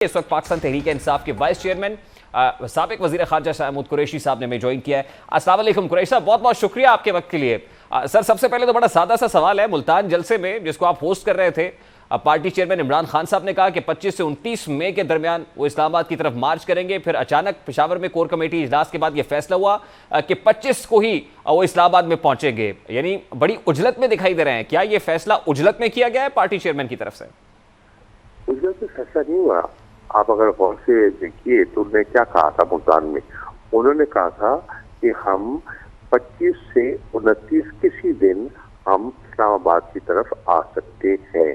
اس وقت پاکستان تحریک انصاف کے vice chairman سابق وزیر خارجہ شاہ محمود قریشی صاحب نے ہمیں جوائن کیا ہے۔ السلام علیکم قریشی صاحب، بہت بہت شکریہ آپ کے وقت کے لیے۔ سر، سب سے پہلے تو بڑا سادہ سا سوال ہے، ملتان جلسے میں جس کو آپ ہوسٹ کر رہے تھے، پارٹی چیئرمین عمران خان صاحب نے کہا کہ 25 سے 29 مئی کے درمیان وہ اسلام آباد کی طرف مارچ کریں گے، پھر اچانک پشاور میں کور کمیٹی اجلاس کے بعد یہ فیصلہ ہوا کہ 25 کو ہی وہ اسلام آباد میں پہنچیں گے، یعنی بڑی عجلت میں دکھائی دے رہے ہیں۔ کیا یہ فیصلہ عجلت میں کیا گیا ہے پارٹی چیئرمین کی طرف سے؟ عجلت میں فیصلہ نہیں ہوا۔ آپ اگر غور سے دیکھیے تو انہوں نے کیا کہا تھا ملتان میں، انہوں نے کہا تھا کہ ہم 25 سے 29 کسی دن ہم اسلام آباد کی طرف آ سکتے ہیں،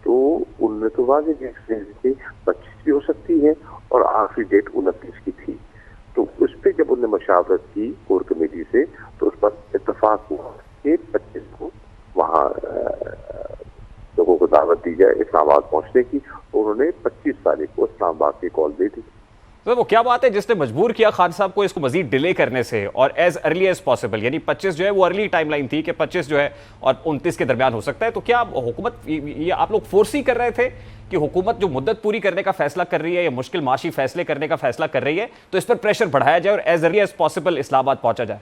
تو انہوں نے تو واضح کہ 25 بھی ہو سکتی ہے اور آخری ڈیٹ 29 کی تھی۔ تو اس پہ جب انہوں نے مشاورت کی کور کمیٹی سے تو اس پر اتفاق ہوا کہ 25 کو وہاں لوگوں کو دعوت دی جائے اسلام آباد پہنچنے کی۔ انہوں نے 25 تاریخ کو اسلام آباد کی کال دی تھی۔ تو وہ کیا بات ہے جس نے مجبور کیا خان صاحب کو اس کو مزید ڈیلے کرنے سے اور ایز ارلی ایز پاسبل، یعنی 25 جو ہے وہ ارلی ٹائم لائن تھی کہ 25 جو ہے اور 29 کے درمیان ہو سکتا ہے، تو کیا حکومت یہ آپ لوگ فورس ہی کر رہے تھے کہ حکومت جو مدت پوری کرنے کا فیصلہ کر رہی ہے یا مشکل معاشی فیصلے کرنے کا فیصلہ کر رہی ہے تو اس پر پریشر بڑھایا جائے اور ایز ارلی ایز پاسبل اسلام آباد پہنچا جائے؟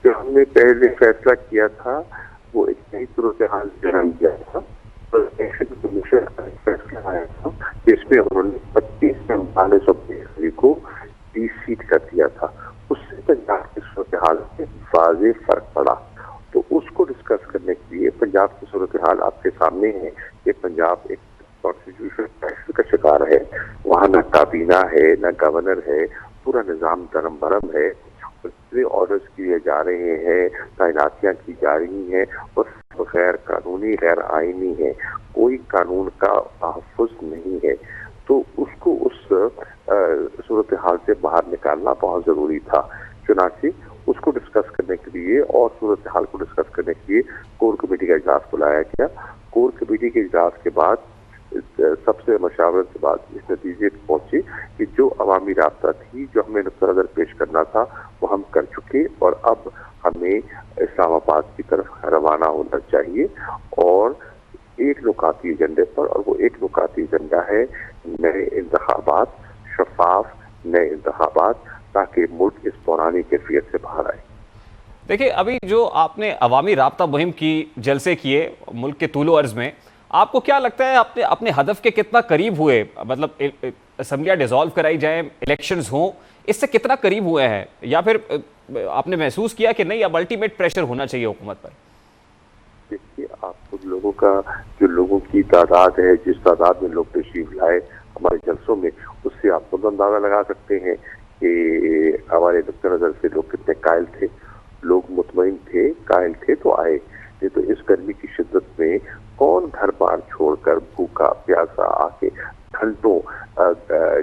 جو ہم نے پہلے فیصلہ کیا تھا وہ ایک نئی صورتحال جنم کیا تھا، فیصلہ آیا تھا جس میں انہوں نے 25 سے 39 کو ڈی سیٹ کر دیا تھا۔ اس سے پنجاب کی صورتحال میں واضح فرق پڑا، تو اس کو ڈسکس کرنے کے لیے پنجاب کی صورتحال آپ کے سامنے ہے کہ پنجاب ایک کانسٹیٹیوشن کرائسس کا شکار ہے، وہاں نہ کابینہ ہے نہ گورنر ہے، پورا نظام درم برم ہے، آرڈرز کیے جا رہے ہیں، تعیناتیاں کی جا رہی ہیں اور غیر قانونی غیر آئینی ہے، کوئی قانون کا تحفظ نہیں ہے۔ تو اس کو اس صورتحال سے باہر نکالنا بہت ضروری تھا، چنانچہ اس کو ڈسکس کرنے کے لیے اور صورتحال کو ڈسکس کرنے کے لیے کور کمیٹی کا اجلاس بلایا گیا۔ کور کمیٹی کے اجلاس کے بعد سب سے مشاورت کے بعد اس نتیجے پہنچے کہ جو عوامی رابطہ تھی، جو ہمیں نقطہ نظر پیش کرنا تھا وہ ہم کر چکے، اور اب ہمیں اسلام آباد کی طرف روانہ ہونا چاہیے اور ایک نکاتی ایجنڈے پر، اور وہ ایک نکاتی ایجنڈا ہے نئے انتخابات، شفاف نئے انتخابات، تاکہ ملک اس پرانی کیفیت سے باہر آئے۔ دیکھیں، ابھی جو آپ نے عوامی رابطہ مہم کی جلسے کیے ملک کے طول و عرض میں، آپ کو کیا لگتا ہے آپ اپنے ہدف کے کتنا قریب ہوئے؟ مطلب اسمبلیاں ڈیزالو کرائی جائیں، الیکشنز ہوں، اس سے کتنا قریب ہوئے ہیں، یا پھر آپ نے محسوس کیا کہ نہیں اب الٹیمیٹ پریشر ہونا چاہیے حکومت پر؟ دیکھیے، آپ خود لوگوں کا جو لوگوں کی تعداد ہے، جس تعداد میں لوگ تشریف لائے ہمارے جلسوں میں، اس سے آپ خود اندازہ لگا سکتے ہیں کہ ہمارے نقطہ نظر سے لوگ کتنے قائل تھے، لوگ مطمئن تھے، قائل تھے تو آئے۔ یہ تو اس گرمی کی شدت میں کون گھر بار چھوڑ کر بھوکا پیاسا آ کے گھنٹوں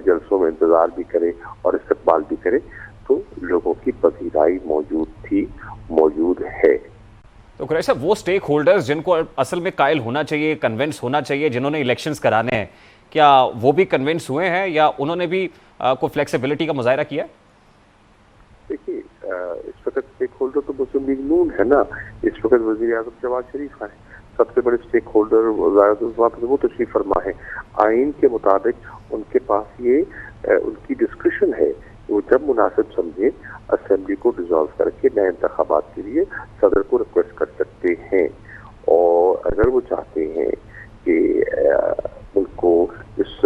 جلسوں میں انتظار بھی کرے اور استقبال بھی کرے؟ تو لوگوں کی پذیرائی موجود تھی، موجود ہے۔ تو قریشی صاحب، وہ سٹیک ہولڈرز جن کو اصل میں قائل ہونا چاہیے، کنونس ہونا چاہیے، جنہوں نے الیکشنز کرانے ہیں، کیا وہ بھی کنونس ہوئے ہیں یا انہوں نے بھی کوئی فلیکسیبلٹی کا مظاہرہ کیا؟ دیکھیے، اس وقت اسٹیک ہولڈر تو مسلم لیگ نون ہے نا، اس وقت وزیر اعظم شہباز شریف ہے، سب سے بڑے اسٹیک ہولڈر وہ تشریف فرما ہے۔ آئین کے مطابق ان کے پاس یہ ان کی ڈسکرشن ہے، وہ جب مناسب سمجھے اسمبلی کو ڈیزالو کر کے نئے انتخابات کے لیے صدر کو ریکویسٹ کر سکتے ہیں، اور اگر وہ چاہتے ہیں کہ ملک کو اس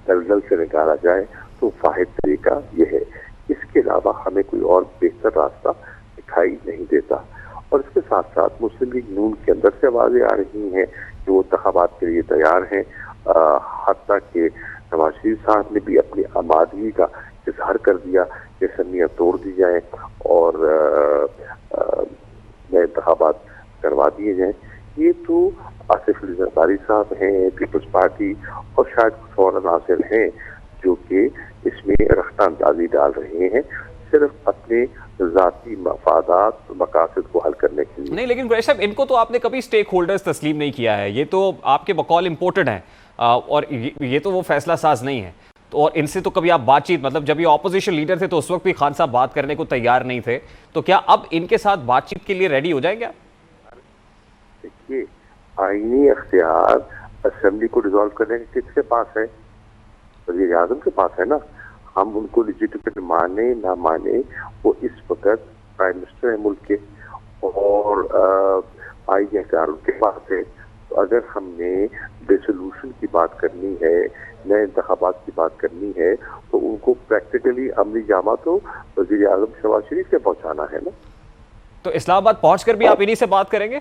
دلدل سے نکالا جائے تو واحد طریقہ یہ ہے۔ اس کے علاوہ ہمیں کوئی اور بہتر راستہ دکھائی نہیں دیتا۔ اور اس کے ساتھ ساتھ مسلم لیگ نون کے اندر سے آوازیں آ رہی ہیں کہ وہ انتخابات کے لیے تیار ہیں، حتیٰ کہ نواز شریف صاحب نے بھی اپنی آمادگی کا اظہار کر دیا کہ اسمبلیاں توڑ دی جائیں اور نئے انتخابات کروا دیے جائیں۔ یہ تو آصف علی زرداری صاحب ہیں، پیپلز پارٹی اور شاید کچھ اور عناصر ہیں جو کہ اس میں رختہ اندازی ڈال رہے ہیں، صرف اپنے ذاتی مفادات مقاصد کو حل کرنے کے لیے۔ نہیں، لیکن قریشی صاحب، ان کو تو آپ نے کبھی سٹیک ہولڈرز تسلیم نہیں کیا ہے، یہ تو آپ کے بقول امپورٹڈ ہیں اور یہ تو وہ فیصلہ ساز نہیں ہے، تو اور ان سے تو کبھی آپ بات چیت، مطلب جب یہ اپوزیشن لیڈر تھے تو اس وقت بھی خان صاحب بات کرنے کو تیار نہیں تھے، تو کیا اب ان کے ساتھ بات چیت کے لیے ریڈی ہو جائیں گے آپ؟ دیکھیے، آئینی اختیار اسمبلی کو ڈیزالو کرنے کا کس کے پاس ہے؟ وزیر اعظم کے پاس ہے نا. ہم ان کو لیجیٹمیٹ مانے نہ مانے، وہ اس وقت پرائم منسٹر ہے ملک کے اور آئین اختیار ان کے پاس ہے. تو اگر ہم نے ڈیسولوشن کی بات کرنی ہے، نئے انتخابات کی بات کرنی ہے، تو ان کو پریکٹیکلی عملی جامہ تو وزیر اعظم شہباز شریف سے پہنچانا ہے نا. تو اسلام آباد پہنچ کر بھی آپ انہی سے بات کریں گے؟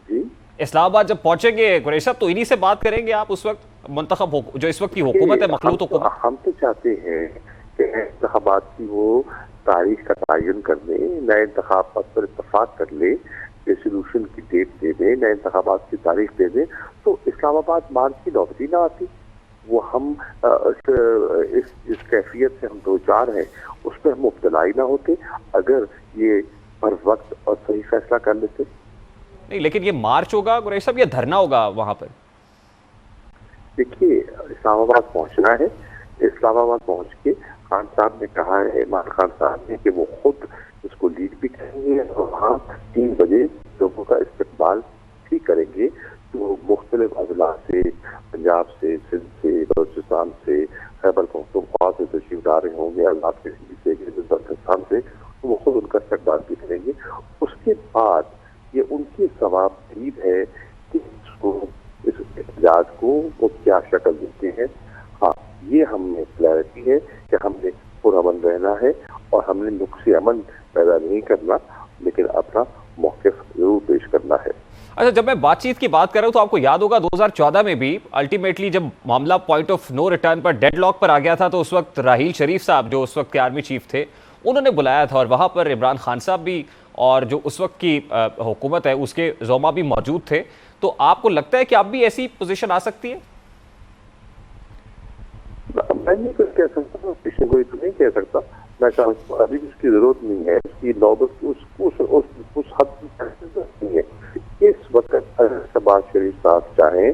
جی اسلام آباد جب پہنچیں گے قریشی صاحب تو انہی سے بات کریں گے آپ اس وقت منتخب جو اس وقت کی حکومت ہے، مخلوط حکومت؟ ہم تو چاہتے ہیں کہ انتخابات کی وہ تاریخ کا تعین کر دیں، نئے انتخابات پر اتفاق کر لے، ریزولوشن کی ڈیٹ دے دیں، نئے انتخابات کی تاریخ دے دیں، تو اسلام آباد مان کی نوبت ہی نہ آتی. وہ ہم اس کیفیت سے ہم دو چار ہیں، اس پہ ہم مبتلا ہی نہ ہوتے اگر یہ ہر وقت اور صحیح فیصلہ کر لیتے. نہیں لیکن یہ مارچ ہوگا قریشی صاحب، یہ دھرنا ہوگا وہاں پر؟ دیکھیے اسلام آباد پہنچنا ہے. اسلام آباد پہنچ کے خان صاحب نے کہا ہے، عمران خان صاحب نے، کہ وہ خود اس کو لیڈ بھی کریں گے اور وہاں 3 بجے لوگوں کا استقبال بھی کریں گے. تو مختلف اضلاع سے، پنجاب سے، سندھ سے، بلوچستان سے، خیبر پختونخوا سے تشریف لا رہے ہوں گے، آزاد کشمیر سے، بلوچستان سے، تو وہ خود ان کا استقبال بھی کریں گے. اس کے بعد یہ ان کی ثواب دید ہے کہ اس احتجاج کو وہ کیا شکل دیتے ہیں. ہاں یہ ہم نے کلیئرٹی ہے کہ ہم نے پرامن رہنا ہے اور ہم نے نقص امن پیدا نہیں کرنا، لیکن اپنا موقف ضرور پیش کرنا ہے. اچھا، جب میں بات چیت کی بات کر رہا ہوں تو آپ کو یاد ہوگا 2014 میں بھی الٹیمیٹلی جب معاملہ پوائنٹ آف نو ریٹرن پر ڈیڈ لاک پر آ گیا تھا، تو اس وقت راحیل شریف صاحب جو اس وقت کے آرمی چیف تھے، انہوں نے بلایا تھا اور وہاں پر عمران خان صاحب بھی اور جو اس وقت کی حکومت ہے اس کے زعما بھی موجود تھے. تو آپ کو لگتا ہے کہ اب بھی ایسی پوزیشن آ سکتی ہے؟ میں نہیں کچھ کہہ سکتا، کسی کو تو نہیں کہہ سکتا. میں سمجھتا ہوں ابھی اس کی ضرورت نہیں ہے، اس کی نوبت اس حد تک نہیں ہے. اس وقت اگر شہباز شریف صاحب چاہیں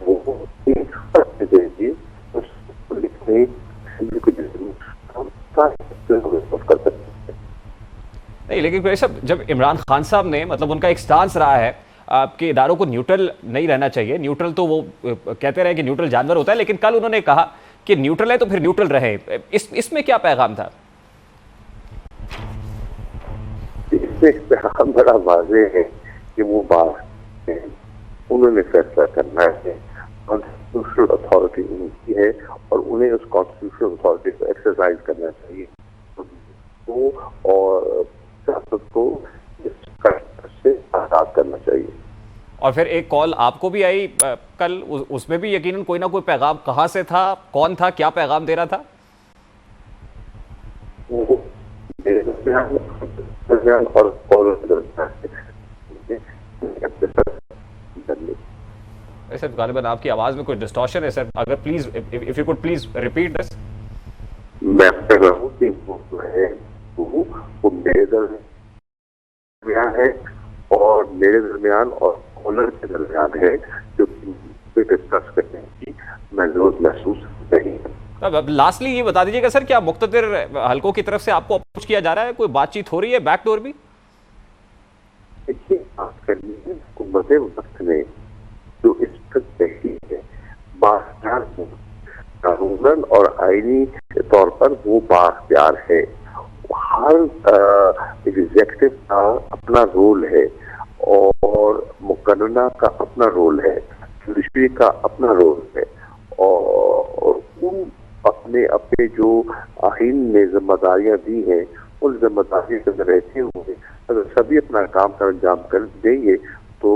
وہ ایک خط دے دیے لکھنے کر سکتے ہیں. نہیں لیکن قریشی صاحب، جب عمران خان صاحب نے مطلب ان کا ایک سٹانس رہا ہے آپ کے اداروں کو نیوٹرل نہیں رہنا چاہیے، نیوٹرل تو وہ کہتے رہے کہ نیوٹرل جانور ہوتا ہے، لیکن کل انہوں نے کہا کہ نیوٹرل ہے تو پھر نیوٹرل رہے. اس میں کیا پیغام تھا؟ اس میں پیغام بڑا واضح ہے کہ وہ بات ہے، انہوں نے فیصلہ کرنا ہے. کانسٹیٹیوشنل اتھارٹی ان کی ہے اور انہیں اس کانسٹیٹیوشنل اتھارٹی کو ایکسرسائز کرنا چاہیے اور سیاست کو اس سے آزاد کرنا چاہیے. اور پھر ایک کال آپ کو بھی آئی کل، اس میں بھی یقیناً کوئی نہ کوئی پیغام کہاں سے تھا، کون تھا، کیا پیغام دے رہا تھا؟ سر غالباً آپ کی آواز میں کوئی ڈسٹورشن ہے سر، اگر please if you could please repeat this. میں کہہ رہا ہوں کہ وہ جو ہے وہ میرے درمیان ہے اور میرے درمیان اور آنر کے درمیان ہے، جو ڈسکس کرنے کی میں ضرورت محسوس نہیں. اب لاسٹلی یہ بتا دیجیے گا سر، کیا مقتدر حلقوں کی طرف سے آپ کو اپروچ کیا جا رہا ہے، کوئی بات چیت ہو رہی ہے بیک ڈور بھی؟ دیکھیے بات کرنی ہے حکومت وقت میں جو اس وقت تحقیق ہے بااختیار قانون اور آئینی طور پر وہ بااختیار ہے. ہر ایگزیکٹو کا اپنا رول ہے اور مقننہ کا اپنا رول ہے، جوڈیشری کا اپنا رول ہے، اور ان اپنے جو آئین نے ذمہ داریاں دی ہیں ان ذمہ داریوں کے اندر رہتے ہوئے اگر سبھی اپنا کام کا انجام کر دیں گے تو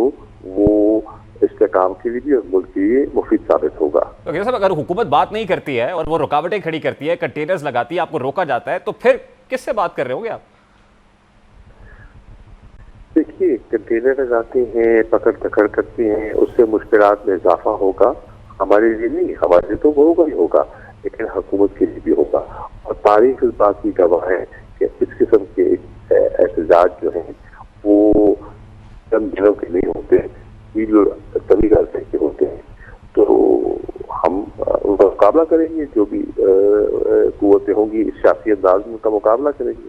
وہ استحکام کے لیے بھی اور ملک کے لیے مفید ثابت ہوگا. صاحب اگر حکومت بات نہیں کرتی ہے اور وہ رکاوٹیں کھڑی کرتی ہے، کنٹینرز لگاتی ہے، آپ کو روکا جاتا ہے، تو پھر کس سے بات کر رہے ہوں گے آپ؟ دیکھیے کنٹینر لگاتے ہیں، پکڑ دکڑ کرتے ہیں، اس سے مشکلات میں اضافہ ہوگا. ہمارے لیے نہیں، ہمارے لیے تو وہ ہوگا ہی ہوگا، لیکن حکومت کے لیے بھی ہوگا. اور تاریخ اس بات کی گواہ ہے کہ اس قسم کے احتجاج جو ہیں وہ چند دنوں کے نہیں ہوتے، طویل عرصے کے ہوتے ہیں. تو ہم ان کا مقابلہ کریں گے، جو بھی قوتیں ہوں گی اس سیاسی انداز میں ان کا مقابلہ کریں گے.